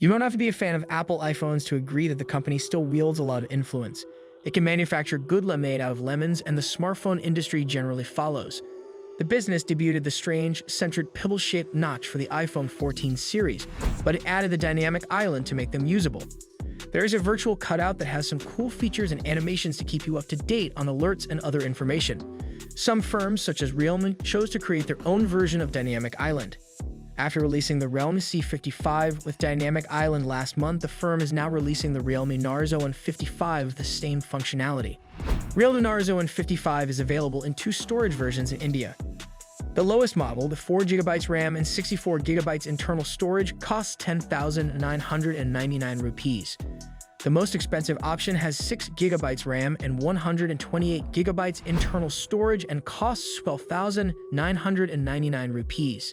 You don't have to be a fan of Apple iPhones to agree that the company still wields a lot of influence. It can manufacture good lemonade out of lemons, and the smartphone industry generally follows. The business debuted the strange, centered pebble-shaped notch for the iPhone 14 series, but it added the dynamic island to make them usable. There is a virtual cutout that has some cool features and animations to keep you up to date on alerts and other information. Some firms, such as Realme, chose to create their own version of Dynamic Island. After releasing the Realme C55 with Dynamic Island last month, the firm is now releasing the Realme Narzo N55 with the same functionality. Realme Narzo N55 is available in two storage versions in India. The lowest model, the 4GB RAM and 64GB internal storage, costs 10,999 rupees. The most expensive option has 6GB RAM and 128GB internal storage and costs 12,999 rupees.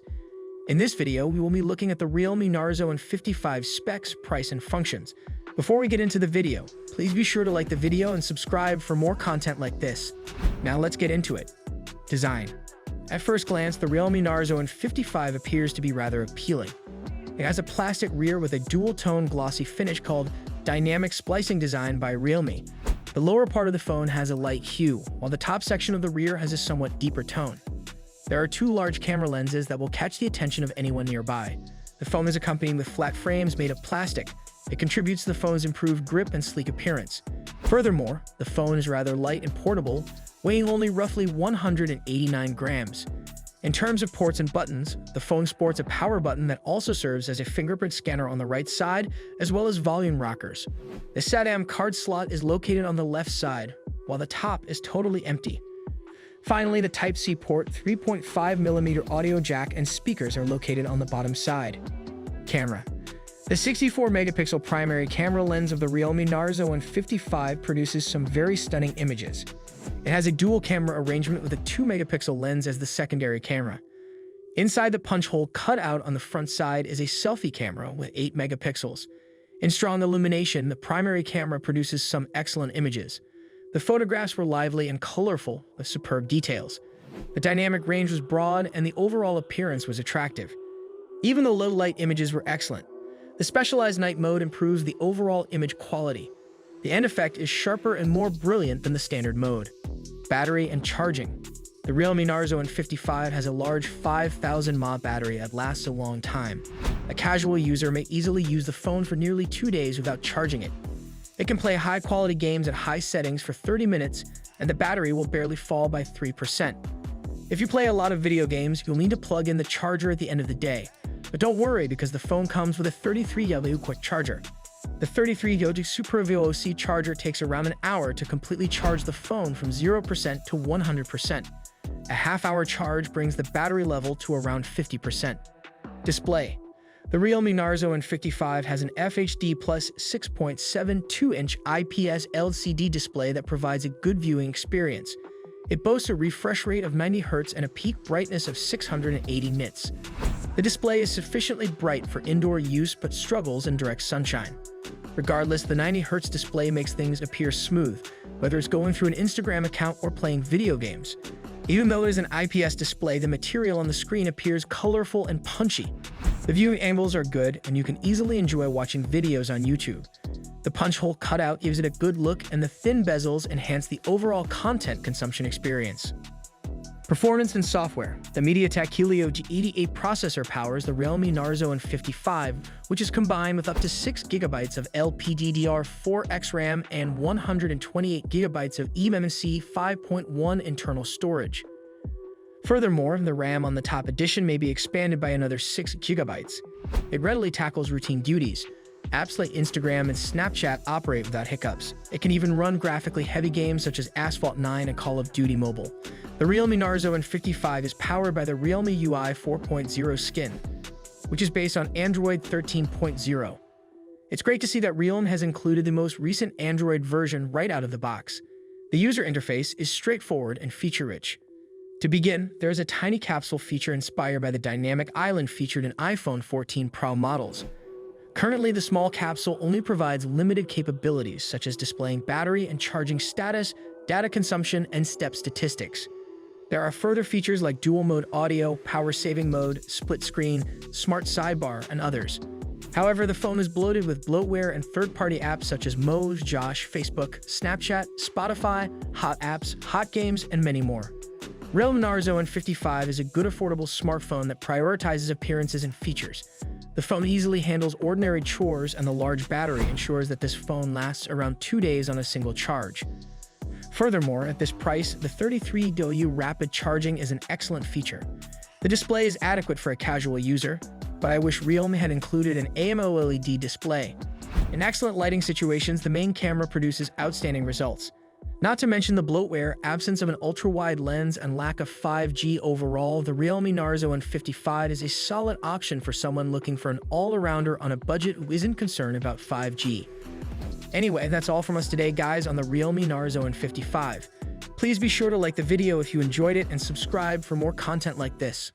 In this video, we will be looking at the Realme Narzo N55 specs, price, and functions. Before we get into the video, please be sure to like the video and subscribe for more content like this. Now let's get into it. Design. At first glance, the Realme Narzo N55 appears to be rather appealing. It has a plastic rear with a dual-tone glossy finish called Dynamic Splicing Design by Realme. The lower part of the phone has a light hue, while the top section of the rear has a somewhat deeper tone. There are two large camera lenses that will catch the attention of anyone nearby. The phone is accompanied with flat frames made of plastic. It contributes to the phone's improved grip and sleek appearance. Furthermore, the phone is rather light and portable, weighing only roughly 189 grams. In terms of ports and buttons, the phone sports a power button that also serves as a fingerprint scanner on the right side, as well as volume rockers. The SATA card slot is located on the left side, while the top is totally empty. Finally, the Type-C port, 3.5mm audio jack, and speakers are located on the bottom side. Camera. The 64-megapixel primary camera lens of the Realme Narzo N55 produces some very stunning images. It has a dual camera arrangement with a 2-megapixel lens as the secondary camera. Inside the punch hole cut out on the front side is a selfie camera with 8 megapixels. In strong illumination, the primary camera produces some excellent images. The photographs were lively and colorful, with superb details. The dynamic range was broad, and the overall appearance was attractive. Even the low-light images were excellent. The specialized night mode improves the overall image quality. The end effect is sharper and more brilliant than the standard mode. Battery and charging. The Realme Narzo N55 has a large 5,000 mAh battery that lasts a long time. A casual user may easily use the phone for nearly 2 days without charging it. It can play high-quality games at high settings for 30 minutes, and the battery will barely fall by 3%. If you play a lot of video games, you'll need to plug in the charger at the end of the day. But don't worry, because the phone comes with a 33W quick charger. The 33W Super VOC charger takes around an hour to completely charge the phone from 0% to 100%. A half-hour charge brings the battery level to around 50%. Display. The Realme Narzo N55 has an FHD plus 6.72-inch IPS LCD display that provides a good viewing experience. It boasts a refresh rate of 90 Hz and a peak brightness of 680 nits. The display is sufficiently bright for indoor use but struggles in direct sunshine. Regardless, the 90 Hz display makes things appear smooth, whether it's going through an Instagram account or playing video games. Even though it is an IPS display, the material on the screen appears colorful and punchy. The viewing angles are good, and you can easily enjoy watching videos on YouTube. The punch hole cutout gives it a good look, and the thin bezels enhance the overall content consumption experience. Performance and software. The MediaTek Helio G88 processor powers the Realme Narzo N55, which is combined with up to 6GB of LPDDR4X RAM and 128GB of eMMC 5.1 internal storage. Furthermore, the RAM on the top edition may be expanded by another 6GB. It readily tackles routine duties. Apps like Instagram and Snapchat operate without hiccups. It can even run graphically heavy games such as Asphalt 9 and Call of Duty Mobile. The Realme Narzo N55 is powered by the Realme UI 4.0 skin, which is based on Android 13.0. It's great to see that Realme has included the most recent Android version right out of the box. The user interface is straightforward and feature-rich. To begin, there is a tiny capsule feature inspired by the dynamic island featured in iPhone 14 Pro models. Currently, the small capsule only provides limited capabilities such as displaying battery and charging status, data consumption, and step statistics. There are further features like dual mode audio, power saving mode, split screen, smart sidebar, and others. However, the phone is bloated with bloatware and third-party apps such as Moj, Josh, Facebook, Snapchat, Spotify, Hot Apps, Hot Games, and many more. Realme Narzo N55 is a good affordable smartphone that prioritizes appearances and features. The phone easily handles ordinary chores, and the large battery ensures that this phone lasts around 2 days on a single charge. Furthermore, at this price, the 33W rapid charging is an excellent feature. The display is adequate for a casual user, but I wish Realme had included an AMOLED display. In excellent lighting situations, the main camera produces outstanding results. Not to mention the bloatware, absence of an ultra-wide lens, and lack of 5G overall, the Realme Narzo N55 is a solid option for someone looking for an all-arounder on a budget who isn't concerned about 5G. Anyway, that's all from us today, guys, on the Realme Narzo N55. Please be sure to like the video if you enjoyed it and subscribe for more content like this.